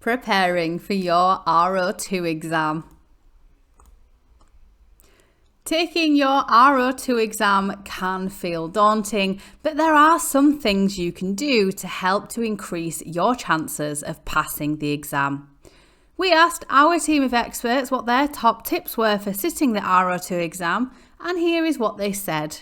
Preparing for your RO2 exam. Taking your RO2 exam can feel daunting, but there are some things you can do to help to increase your chances of passing the exam. We asked our team of experts what their top tips were for sitting the RO2 exam, and here is what they said.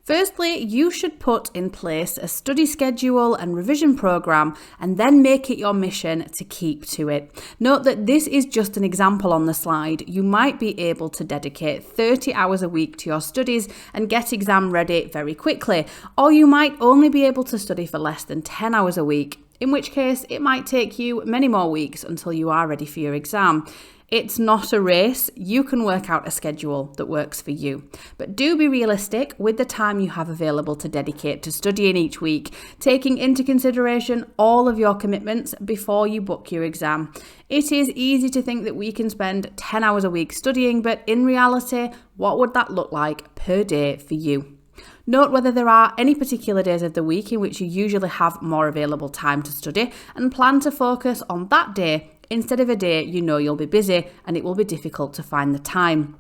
Firstly, you should put in place a study schedule and revision programme and then make it your mission to keep to it. Note that this is just an example on the slide. You might be able to dedicate 30 hours a week to your studies and get exam ready very quickly, or you might only be able to study for less than 10 hours a week, in which case it might take you many more weeks until you are ready for your exam. It's not a race. You can work out a schedule that works for you. But do be realistic with the time you have available to dedicate to studying each week, taking into consideration all of your commitments before you book your exam. It is easy to think that we can spend 10 hours a week studying, but in reality, what would that look like per day for you? Note whether there are any particular days of the week in which you usually have more available time to study and plan to focus on that day instead of a day you know you'll be busy and it will be difficult to find the time.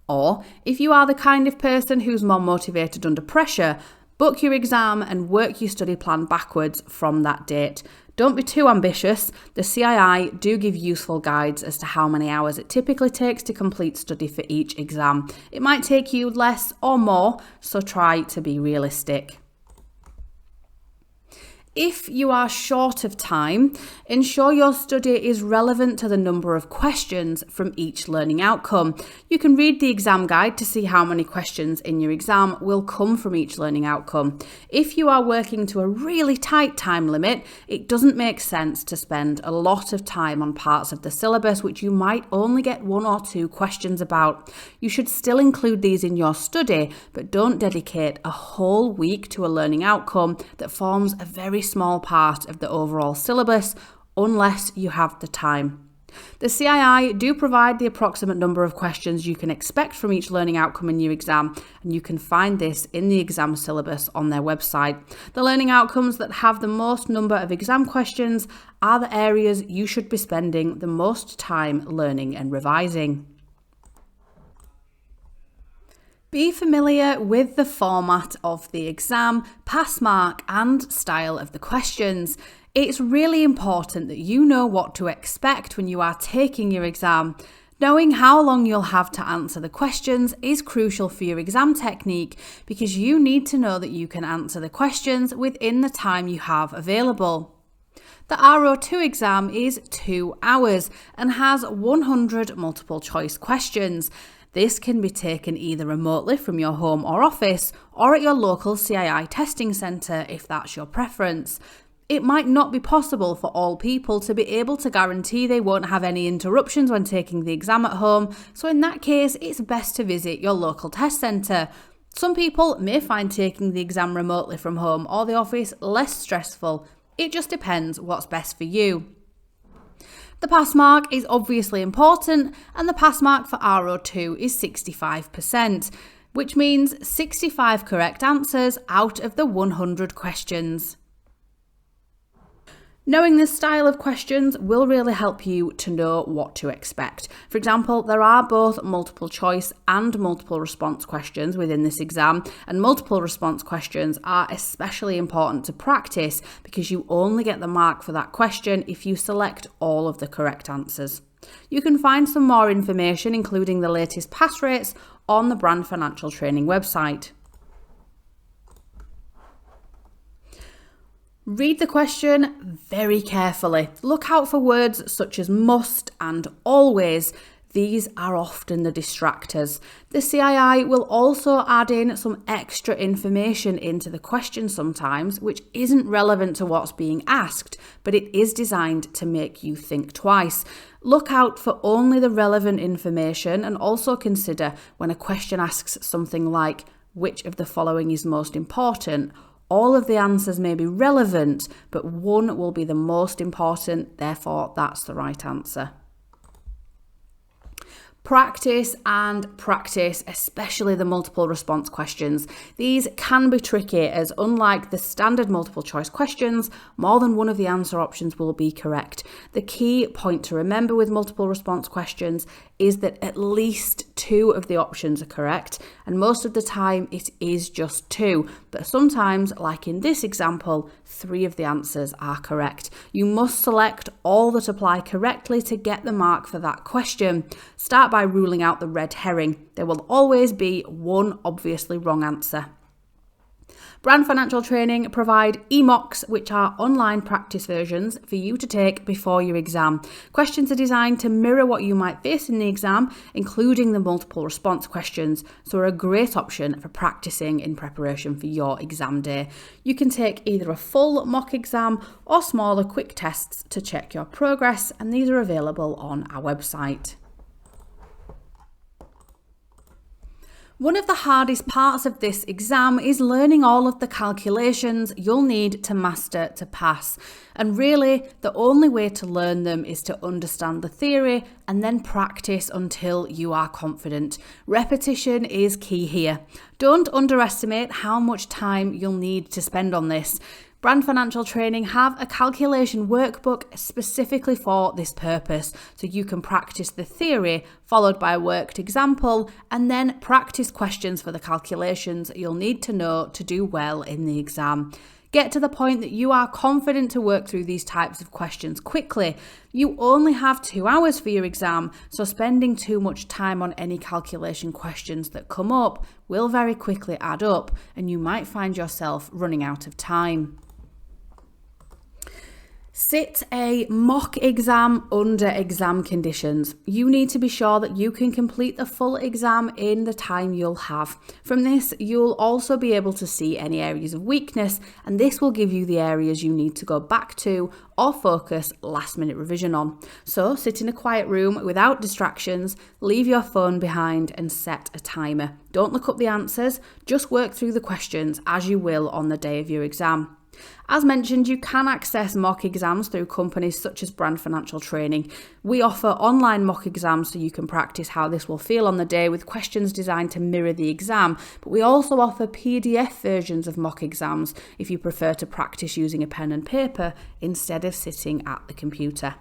Or, if you are the kind of person who's more motivated under pressure, book your exam and work your study plan backwards from that date. Don't be too ambitious. The CII do give useful guides as to how many hours it typically takes to complete study for each exam. It might take you less or more, so try to be realistic. If you are short of time, ensure your study is relevant to the number of questions from each learning outcome. You can read the exam guide to see how many questions in your exam will come from each learning outcome. If you are working to a really tight time limit, it doesn't make sense to spend a lot of time on parts of the syllabus which you might only get 1 or 2 questions about. You should still include these in your study, but don't dedicate a whole week to a learning outcome that forms a very small part of the overall syllabus unless you have the time. The CII do provide the approximate number of questions you can expect from each learning outcome in your exam, and you can find this in the exam syllabus on their website. The learning outcomes that have the most number of exam questions are the areas you should be spending the most time learning and revising. Be familiar with the format of the exam, pass mark and style of the questions. It's really important that you know what to expect when you are taking your exam. Knowing how long you'll have to answer the questions is crucial for your exam technique because you need to know that you can answer the questions within the time you have available. The RO2 exam is 2 hours and has 100 multiple choice questions. This can be taken either remotely from your home or office or at your local CII testing centre if that's your preference. It might not be possible for all people to be able to guarantee they won't have any interruptions when taking the exam at home, so in that case it's best to visit your local test centre. Some people may find taking the exam remotely from home or the office less stressful. It just depends what's best for you. The pass mark is obviously important, and the pass mark for RO2 is 65%, which means 65 correct answers out of the 100 questions. Knowing this style of questions will really help you to know what to expect. For example, there are both multiple choice and multiple response questions within this exam, and multiple response questions are especially important to practice because you only get the mark for that question if you select all of the correct answers. You can find some more information, including the latest pass rates, on the Brand Financial Training website. Read the question very carefully. Look out for words such as must and always. These are often the distractors. The CII will also add in some extra information into the question sometimes, which isn't relevant to what's being asked, but it is designed to make you think twice. Look out for only the relevant information and also consider when a question asks something like, which of the following is most important? All of the answers may be relevant, but one will be the most important, therefore that's the right answer. Practice and practice, especially the multiple response questions. These can be tricky as, unlike the standard multiple choice questions, more than one of the answer options will be correct. The key point to remember with multiple response questions is that at least 2 of the options are correct, and most of the time it is just 2, but sometimes, like in this example, 3 of the answers are correct. You must select all that apply correctly to get the mark for that question. Start by ruling out the red herring. There will always be one obviously wrong answer. Brand Financial Training provide e-mocks, which are online practice versions for you to take before your exam. Questions are designed to mirror what you might face in the exam, including the multiple response questions, so are a great option for practicing in preparation for your exam day. You can take either a full mock exam or smaller quick tests to check your progress, and these are available on our website. One of the hardest parts of this exam is learning all of the calculations you'll need to master to pass. And really, the only way to learn them is to understand the theory and then practice until you are confident. Repetition is key here. Don't underestimate how much time you'll need to spend on this. Brand Financial Training have a calculation workbook specifically for this purpose, so you can practice the theory followed by a worked example and then practice questions for the calculations you'll need to know to do well in the exam. Get to the point that you are confident to work through these types of questions quickly. You only have 2 hours for your exam, so spending too much time on any calculation questions that come up will very quickly add up, and you might find yourself running out of time. Sit a mock exam under exam conditions. You need to be sure that you can complete the full exam in the time you'll have. From this, you'll also be able to see any areas of weakness, and this will give you the areas you need to go back to or focus last-minute revision on. So sit in a quiet room without distractions, leave your phone behind and set a timer. Don't look up the answers, just work through the questions as you will on the day of your exam. As mentioned, you can access mock exams through companies such as Brand Financial Training. We offer online mock exams so you can practice how this will feel on the day with questions designed to mirror the exam, but we also offer PDF versions of mock exams if you prefer to practice using a pen and paper instead of sitting at the computer.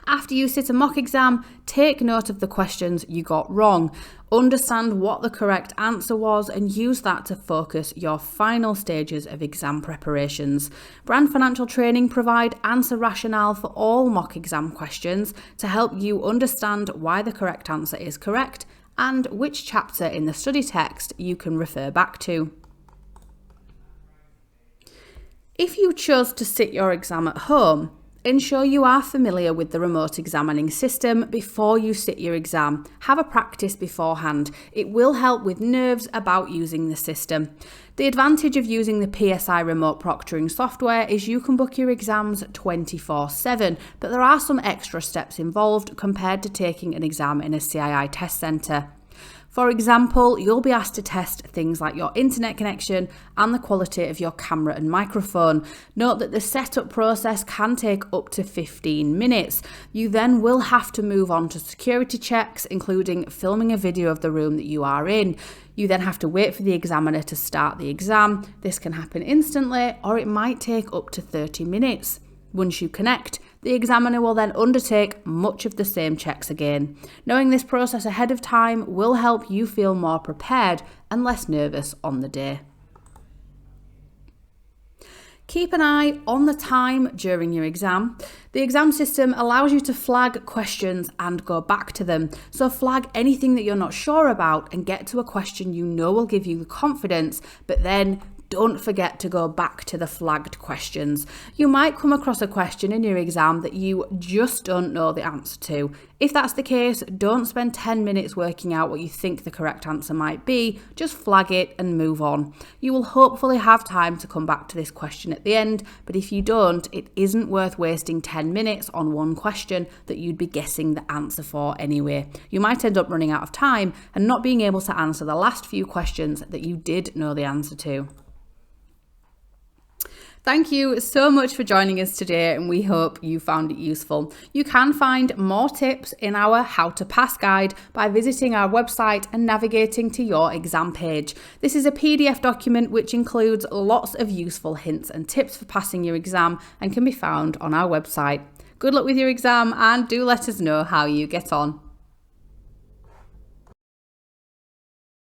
After you sit a mock exam, take note of the questions you got wrong. Understand what the correct answer was and use that to focus your final stages of exam preparations. Brand Financial Training provide answer rationale for all mock exam questions to help you understand why the correct answer is correct and which chapter in the study text you can refer back to. If you chose to sit your exam at home, ensure you are familiar with the remote examining system before you sit your exam. Have a practice beforehand. It will help with nerves about using the system. The advantage of using the PSI remote proctoring software is you can book your exams 24/7, but there are some extra steps involved compared to taking an exam in a CII test centre. For example, you'll be asked to test things like your internet connection and the quality of your camera and microphone. Note that the setup process can take up to 15 minutes. You then will have to move on to security checks, including filming a video of the room that you are in. You then have to wait for the examiner to start the exam. This can happen instantly, or it might take up to 30 minutes. Once you connect, the examiner will then undertake much of the same checks again. Knowing this process ahead of time will help you feel more prepared and less nervous on the day. Keep an eye on the time during your exam. The exam system allows you to flag questions and go back to them. So flag anything that you're not sure about and get to a question you know will give you the confidence, but then don't forget to go back to the flagged questions. You might come across a question in your exam that you just don't know the answer to. If that's the case, don't spend 10 minutes working out what you think the correct answer might be. Just flag it and move on. You will hopefully have time to come back to this question at the end, but if you don't, it isn't worth wasting 10 minutes on one question that you'd be guessing the answer for anyway. You might end up running out of time and not being able to answer the last few questions that you did know the answer to. Thank you so much for joining us today, and we hope you found it useful. You can find more tips in our How to Pass guide by visiting our website and navigating to your exam page. This is a PDF document which includes lots of useful hints and tips for passing your exam and can be found on our website. Good luck with your exam, and do let us know how you get on.